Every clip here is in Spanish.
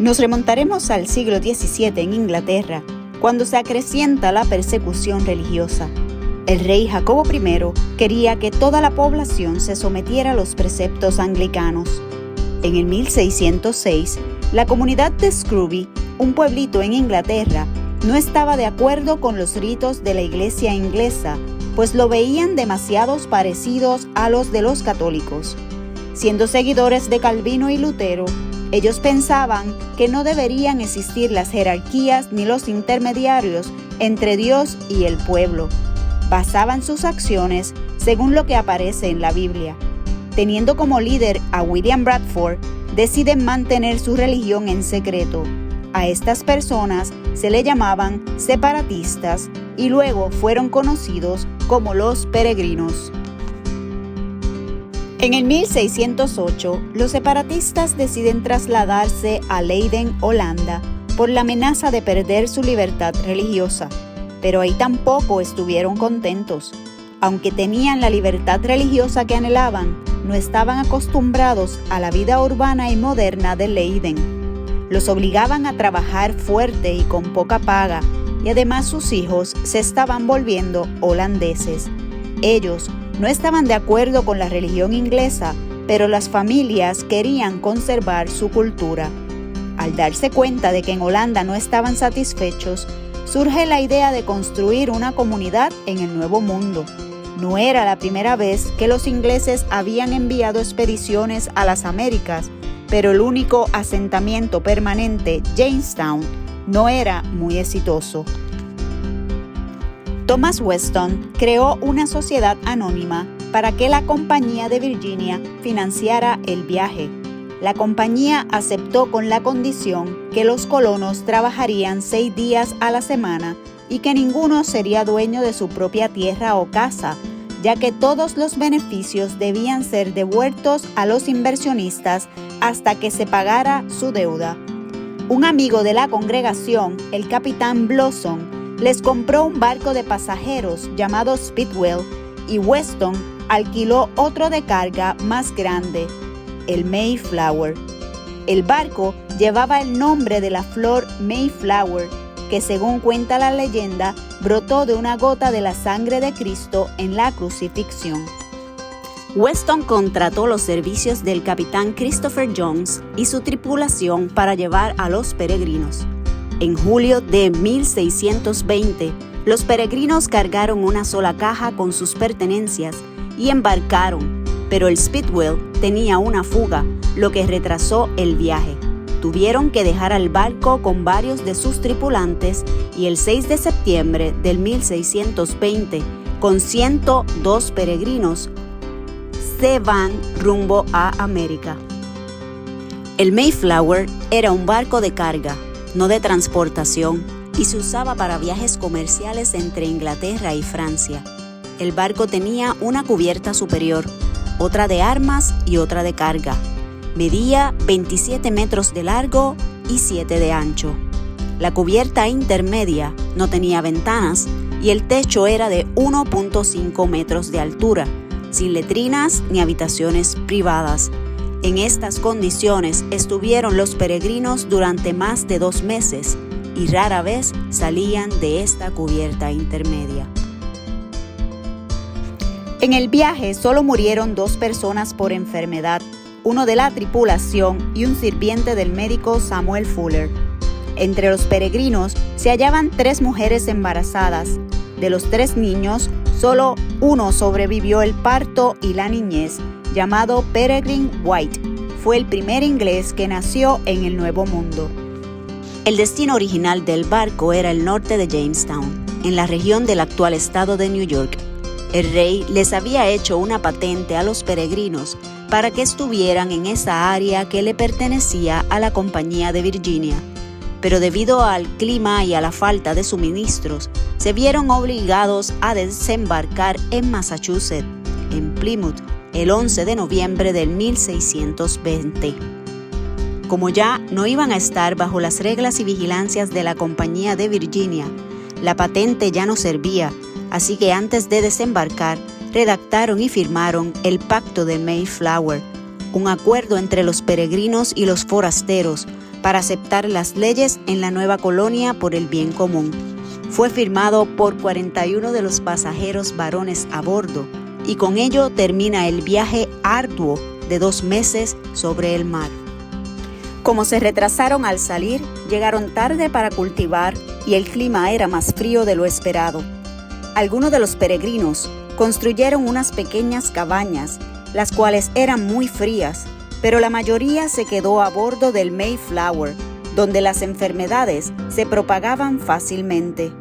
Nos remontaremos al siglo XVII en Inglaterra, cuando se acrecienta la persecución religiosa. El rey Jacobo I quería que toda la población se sometiera a los preceptos anglicanos. En el 1606, la comunidad de Scrooby, un pueblito en Inglaterra, no estaba de acuerdo con los ritos de la iglesia inglesa, pues lo veían demasiados parecidos a los de los católicos. Siendo seguidores de Calvino y Lutero, ellos pensaban que no deberían existir las jerarquías ni los intermediarios entre Dios y el pueblo. Basaban sus acciones según lo que aparece en la Biblia. Teniendo como líder a William Bradford, deciden mantener su religión en secreto. A estas personas se le llamaban separatistas y luego fueron conocidos como los peregrinos. En el 1608, los separatistas deciden trasladarse a Leiden, Holanda, por la amenaza de perder su libertad religiosa. Pero ahí tampoco estuvieron contentos. Aunque tenían la libertad religiosa que anhelaban, no estaban acostumbrados a la vida urbana y moderna de Leiden. Los obligaban a trabajar fuerte y con poca paga, y además sus hijos se estaban volviendo holandeses. Ellos no estaban de acuerdo con la religión inglesa, pero las familias querían conservar su cultura. Al darse cuenta de que en Holanda no estaban satisfechos, surge la idea de construir una comunidad en el Nuevo Mundo. No era la primera vez que los ingleses habían enviado expediciones a las Américas, pero el único asentamiento permanente, Jamestown, no era muy exitoso. Thomas Weston creó una sociedad anónima para que la Compañía de Virginia financiara el viaje. La compañía aceptó con la condición que los colonos trabajarían 6 días a la semana y que ninguno sería dueño de su propia tierra o casa, ya que todos los beneficios debían ser devueltos a los inversionistas hasta que se pagara su deuda. Un amigo de la congregación, el capitán Blossom, les compró un barco de pasajeros llamado Speedwell y Weston alquiló otro de carga más grande, el Mayflower. El barco llevaba el nombre de la flor Mayflower, que según cuenta la leyenda, brotó de una gota de la sangre de Cristo en la crucifixión. Weston contrató los servicios del capitán Christopher Jones y su tripulación para llevar a los peregrinos. En julio de 1620, los peregrinos cargaron una sola caja con sus pertenencias y embarcaron, pero el Speedwell tenía una fuga, lo que retrasó el viaje. Tuvieron que dejar al barco con varios de sus tripulantes y el 6 de septiembre del 1620, con 102 peregrinos, se van rumbo a América. El Mayflower era un barco de carga, no de transportación, y se usaba para viajes comerciales entre Inglaterra y Francia. El barco tenía una cubierta superior, otra de armas y otra de carga. Medía 27 metros de largo y 7 de ancho. La cubierta intermedia no tenía ventanas y el techo era de 1.5 metros de altura, sin letrinas ni habitaciones privadas. En estas condiciones estuvieron los peregrinos durante más de 2 meses y rara vez salían de esta cubierta intermedia. En el viaje solo murieron 2 personas por enfermedad, uno de la tripulación y un sirviente del médico Samuel Fuller. Entre los peregrinos se hallaban 3 mujeres embarazadas. De los 3 niños, solo uno sobrevivió el parto y la niñez, llamado Peregrine White. Fue el primer inglés que nació en el Nuevo Mundo. El destino original del barco era el norte de Jamestown, en la región del actual estado de New York. El rey les había hecho una patente a los peregrinos para que estuvieran en esa área que le pertenecía a la Compañía de Virginia. Pero debido al clima y a la falta de suministros, se vieron obligados a desembarcar en Massachusetts, en Plymouth, el 11 de noviembre del 1620. Como ya no iban a estar bajo las reglas y vigilancias de la Compañía de Virginia, la patente ya no servía, así que antes de desembarcar, redactaron y firmaron el Pacto de Mayflower, un acuerdo entre los peregrinos y los forasteros para aceptar las leyes en la nueva colonia por el bien común. Fue firmado por 41 de los pasajeros varones a bordo y con ello termina el viaje arduo de 2 meses sobre el mar. Como se retrasaron al salir, llegaron tarde para cultivar y el clima era más frío de lo esperado. Algunos de los peregrinos construyeron unas pequeñas cabañas, las cuales eran muy frías, pero la mayoría se quedó a bordo del Mayflower, donde las enfermedades se propagaban fácilmente.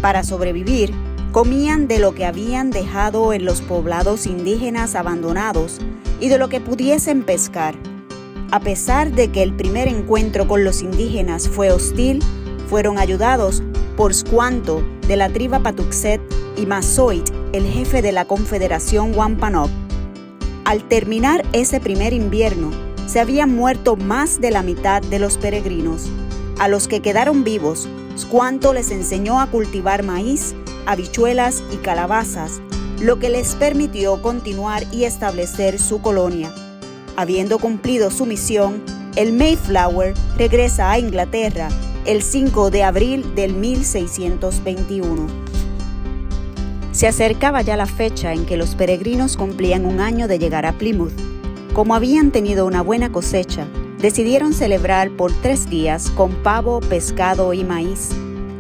Para sobrevivir, comían de lo que habían dejado en los poblados indígenas abandonados y de lo que pudiesen pescar. A pesar de que el primer encuentro con los indígenas fue hostil, fueron ayudados por Squanto de la tribu Patuxet y Massasoit, el jefe de la Confederación Wampanoag. Al terminar ese primer invierno, se habían muerto más de la mitad de los peregrinos. A los que quedaron vivos, Squanto les enseñó a cultivar maíz, habichuelas y calabazas, lo que les permitió continuar y establecer su colonia. Habiendo cumplido su misión, el Mayflower regresa a Inglaterra el 5 de abril del 1621. Se acercaba ya la fecha en que los peregrinos cumplían 1 año de llegar a Plymouth. Como habían tenido una buena cosecha, decidieron celebrar por 3 días con pavo, pescado y maíz.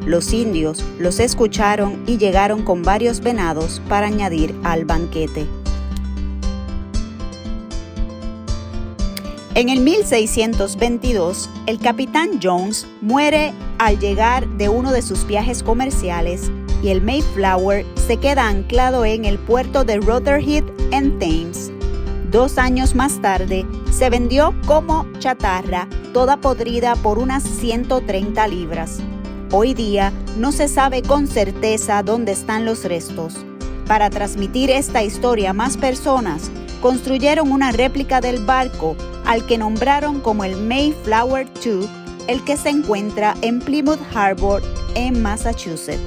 Los indios los escucharon y llegaron con varios venados para añadir al banquete. En el 1622, el capitán Jones muere al llegar de uno de sus viajes comerciales y el Mayflower se queda anclado en el puerto de Rotherhithe en Thames. 2 años más tarde, se vendió como chatarra, toda podrida por unas 130 libras. Hoy día no se sabe con certeza dónde están los restos. Para transmitir esta historia a más personas, construyeron una réplica del barco al que nombraron como el Mayflower II, el que se encuentra en Plymouth Harbor, en Massachusetts.